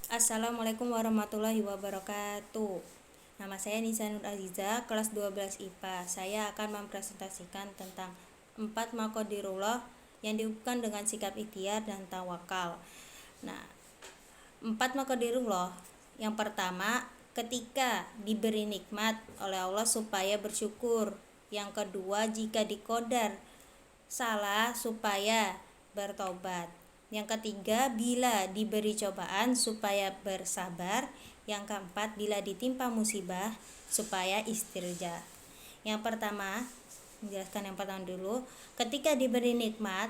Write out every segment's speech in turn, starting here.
Assalamualaikum warahmatullahi wabarakatuh. Nama saya Nisa Nur Aziza, kelas 12 IPA. Saya akan mempresentasikan tentang 4 maqadirullah yang diukukan dengan sikap ikhtiar dan tawakal. Nah, 4 maqadirullah. Yang pertama, ketika diberi nikmat oleh Allah supaya bersyukur. Yang kedua, jika dikodar salah supaya bertobat. Yang ketiga, bila diberi cobaan supaya bersabar. Yang keempat, bila ditimpa musibah supaya istirja. Yang pertama, menjelaskan yang pertama dulu, ketika diberi nikmat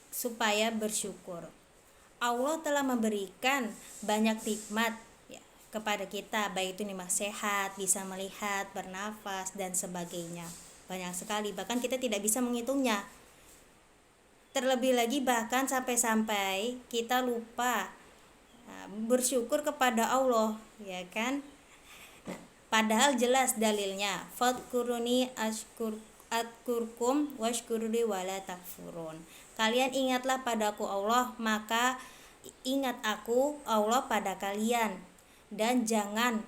supaya bersyukur. Allah telah memberikan banyak nikmat ya, kepada kita, baik itu nikmat sehat, bisa melihat, bernafas dan sebagainya. Banyak sekali, bahkan kita tidak bisa menghitungnya. Terlebih lagi bahkan sampai-sampai kita lupa bersyukur kepada Allah, ya kan? Padahal jelas dalilnya, fadkuruni adkurkum washkuruni wala takfurun. Kalian ingatlah padaku Allah, maka ingat aku Allah pada kalian, dan jangan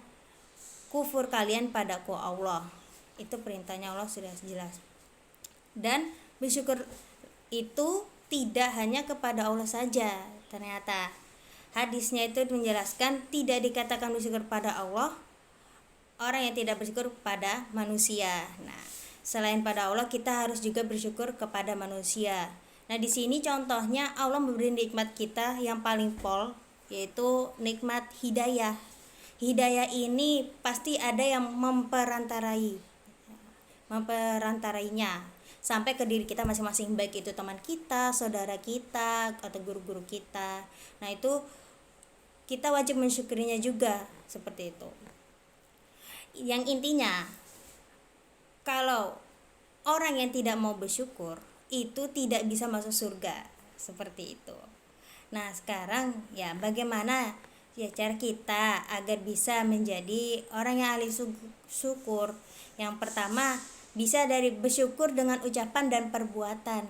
kufur kalian padaku Allah. Itu perintahnya Allah sudah jelas. Dan bersyukur itu tidak hanya kepada Allah saja. Ternyata hadisnya itu menjelaskan tidak dikatakan bersyukur pada Allah orang yang tidak bersyukur pada manusia. Nah, selain pada Allah kita harus juga bersyukur kepada manusia. Nah, di sini contohnya Allah memberi nikmat kita yang paling pol, yaitu nikmat hidayah. Hidayah ini pasti ada yang memperantarainya sampai ke diri kita masing-masing, baik itu teman kita, saudara kita, atau guru-guru kita. Nah, itu kita wajib mensyukurinya juga, seperti itu. Yang intinya, kalau orang yang tidak mau bersyukur itu tidak bisa masuk surga, seperti itu. Nah, sekarang ya bagaimana ya cara kita agar bisa menjadi orang yang ahli syukur? Yang pertama, bisa dari bersyukur dengan ucapan dan perbuatan.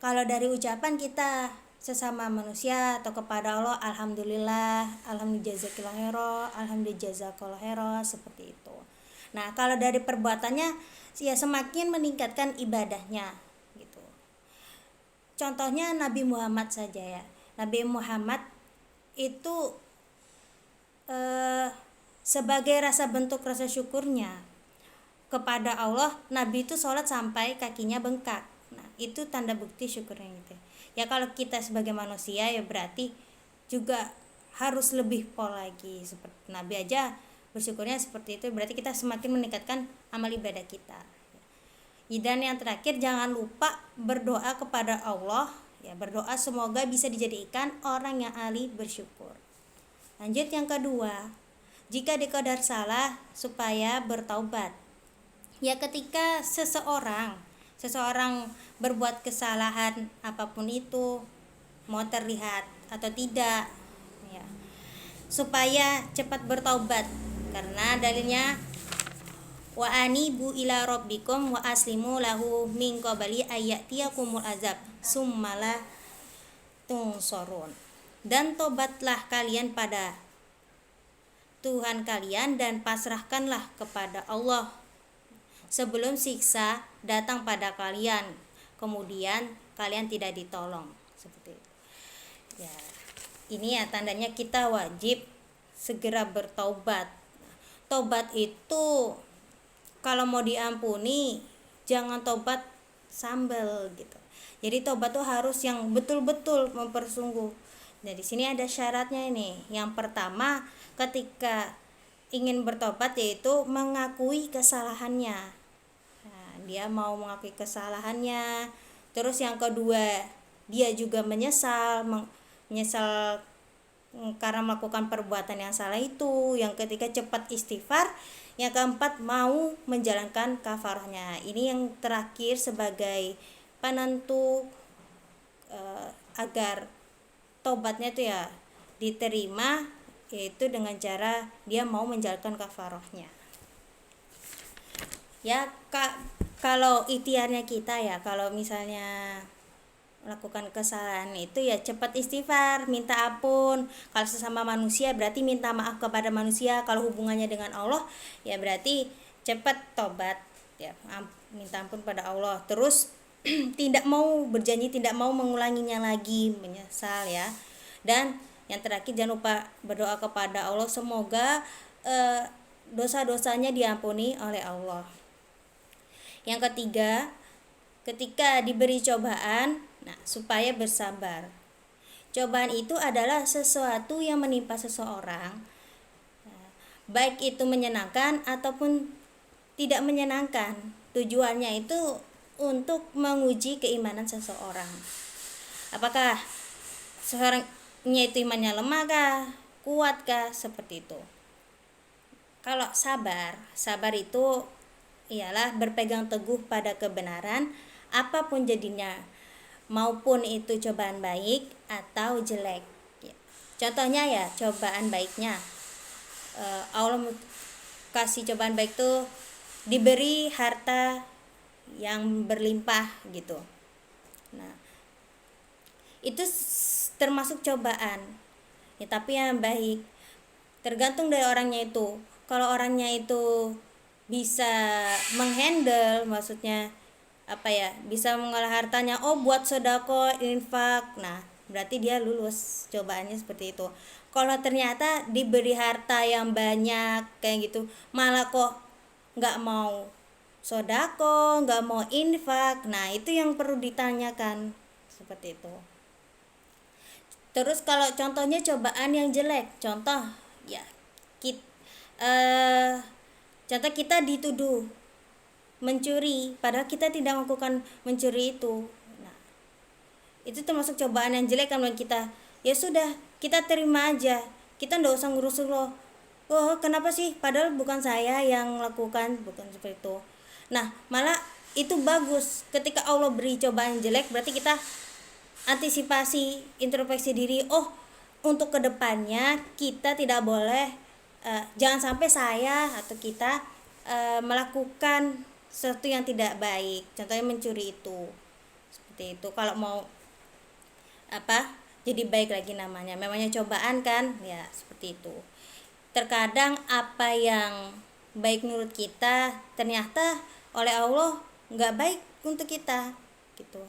Kalau dari ucapan kita sesama manusia atau kepada Allah, alhamdulillah, alhamdulillah, seperti itu. Nah, kalau dari perbuatannya ya semakin meningkatkan ibadahnya gitu. Contohnya Nabi Muhammad saja ya. Nabi Muhammad itu sebagai rasa bentuk rasa syukurnya kepada Allah, Nabi itu sholat sampai kakinya bengkak. Nah, itu tanda bukti syukurnya gitu. Ya kalau kita sebagai manusia ya berarti juga harus lebih pol lagi. Seperti Nabi aja bersyukurnya seperti itu, berarti kita semakin meningkatkan amal ibadah kita. Dan yang terakhir, jangan lupa berdoa kepada Allah. Ya, berdoa semoga bisa dijadikan orang yang ahli bersyukur. Lanjut yang kedua, jika diqadar salah supaya bertaubat. Ya, ketika seseorang berbuat kesalahan apapun itu, mau terlihat atau tidak ya, supaya cepat bertaubat, karena dalilnya wa anibu ila rabbikum wa aslimu lahu min qabli ayyatiyakumul azab summala tungsorun. Dan tobatlah kalian pada Tuhan kalian dan pasrahkanlah kepada Allah sebelum siksa datang pada kalian, kemudian kalian tidak ditolong, seperti itu. Ya, ini ya tandanya kita wajib segera bertaubat. Tobat itu kalau mau diampuni jangan tobat sambal gitu. Jadi tobat tuh harus yang betul-betul mempersungguh. Nah, di sini ada syaratnya ini. Yang pertama, ketika ingin bertobat yaitu mengakui kesalahannya. Dia mau mengakui kesalahannya. Terus yang kedua, dia juga menyesal karena melakukan perbuatan yang salah itu. Yang ketiga, cepat istighfar. Yang keempat, mau menjalankan kafarahnya. Ini yang terakhir sebagai penentu agar tobatnya itu ya diterima, yaitu dengan cara dia mau menjalankan kafarahnya. Ya, kalau ikhtiarnya kita ya, kalau misalnya melakukan kesalahan itu ya cepat istighfar, minta ampun. Kalau sesama manusia berarti minta maaf kepada manusia. Kalau hubungannya dengan Allah ya berarti cepat tobat ya, minta ampun pada Allah. Terus tidak mau berjanji tidak mau mengulanginya lagi, menyesal ya. Dan yang terakhir jangan lupa berdoa kepada Allah semoga dosa-dosanya diampuni oleh Allah. Yang ketiga, ketika diberi cobaan, nah supaya bersabar. Cobaan itu adalah sesuatu yang menimpa seseorang, baik itu menyenangkan ataupun tidak menyenangkan. Tujuannya itu untuk menguji keimanan seseorang. Apakah seseorangnya itu imannya lemah kah, kuat kah, seperti itu. Kalau sabar itu ialah berpegang teguh pada kebenaran apapun jadinya, maupun itu cobaan baik atau jelek. Contohnya ya cobaan baiknya, Allah kasih cobaan baik tuh diberi harta yang berlimpah gitu. Nah, itu termasuk cobaan ya, tapi yang baik. Tergantung dari orangnya itu. Kalau orangnya itu bisa menghandle, maksudnya bisa mengolah hartanya buat sodako, infak, nah berarti dia lulus cobaannya seperti itu. Kalau ternyata diberi harta yang banyak kayak gitu malah kok nggak mau sodako, nggak mau infak, nah itu yang perlu ditanyakan seperti itu. Terus kalau contohnya cobaan yang jelek, contoh ya contoh kita dituduh mencuri padahal kita tidak melakukan mencuri itu. Nah, itu termasuk cobaan yang jelek kan buat kita. Ya sudah, kita terima aja. Kita enggak usah ngurus lo. Kenapa sih? Padahal bukan saya yang melakukan, bukan seperti itu. Nah, malah itu bagus. Ketika Allah beri cobaan yang jelek, berarti kita antisipasi, introspeksi diri. Untuk kedepannya kita tidak boleh jangan sampai saya atau kita melakukan sesuatu yang tidak baik, contohnya mencuri itu, seperti itu. Kalau mau jadi baik lagi, namanya cobaan kan ya, seperti itu. Terkadang apa yang baik menurut kita ternyata oleh Allah nggak baik untuk kita gitu.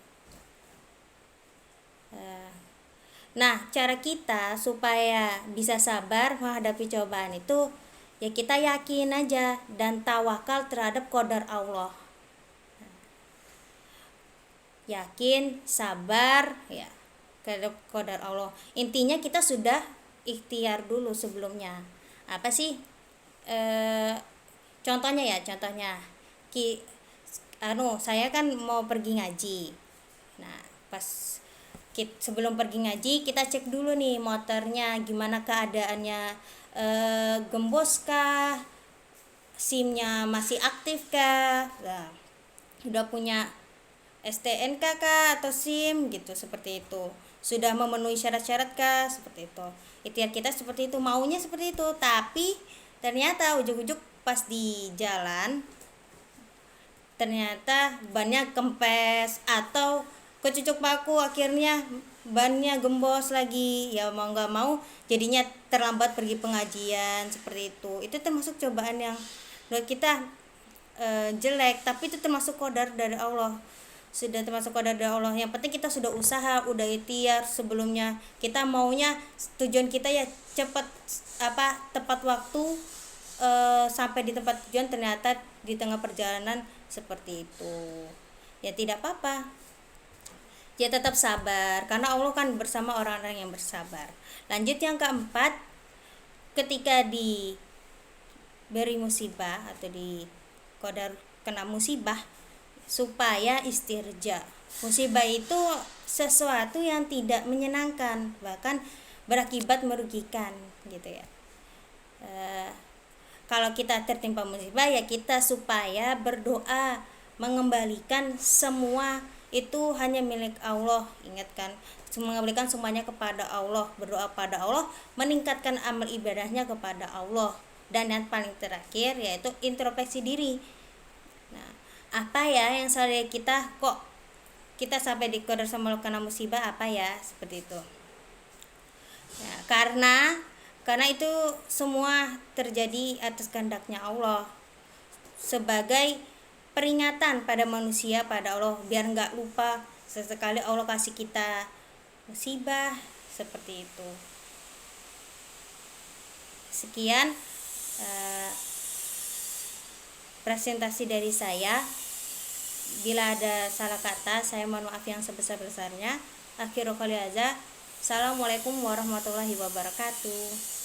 Nah, cara kita supaya bisa sabar menghadapi cobaan itu ya kita yakin aja dan tawakal terhadap qadar Allah. Yakin, sabar ya terhadap qadar Allah. Intinya kita sudah ikhtiar dulu sebelumnya. Apa sih? Contohnya saya kan mau pergi ngaji. Nah, pas sebelum pergi ngaji kita cek dulu nih motornya gimana keadaannya, gembos kah, SIM-nya masih aktif kah, nah, udah punya STNK kah atau SIM gitu, seperti itu, sudah memenuhi syarat-syarat kah, seperti itu. Ikhtiar kita seperti itu, maunya seperti itu, tapi ternyata ujuk-ujuk pas di jalan ternyata bannya kempes atau kecucuk paku, akhirnya bannya gembos lagi, ya mau nggak mau jadinya terlambat pergi pengajian, seperti itu termasuk cobaan yang menurut kita jelek, tapi itu termasuk qadar dari Allah, sudah termasuk qadar dari Allah. Yang penting kita sudah usaha, udah ikhtiar sebelumnya, kita maunya tujuan kita ya cepat tepat waktu sampai di tempat tujuan, ternyata di tengah perjalanan seperti itu ya tidak apa-apa. Ya tetap sabar karena Allah kan bersama orang-orang yang bersabar. Lanjut yang keempat, ketika diberi musibah atau di qadar kena musibah, supaya istirja. Musibah itu sesuatu yang tidak menyenangkan, bahkan berakibat merugikan gitu ya. Kalau kita tertimpa musibah ya kita supaya berdoa mengembalikan semua itu hanya milik Allah. Ingatkan, mengembalikan semuanya kepada Allah, berdoa pada Allah, meningkatkan amal ibadahnya kepada Allah. Dan yang paling terakhir yaitu introspeksi diri. Nah, apa ya yang selalu kita kok kita sampai di qadar sama Allah kena musibah apa ya, seperti itu ya, karena itu semua terjadi atas kehendaknya Allah, sebagai peringatan pada manusia, pada Allah, biar nggak lupa sesekali Allah kasih kita musibah seperti itu. Sekian presentasi dari saya. Bila ada salah kata, saya mohon maaf yang sebesar-besarnya. Akhirul qouli hadza. Assalamualaikum warahmatullahi wabarakatuh.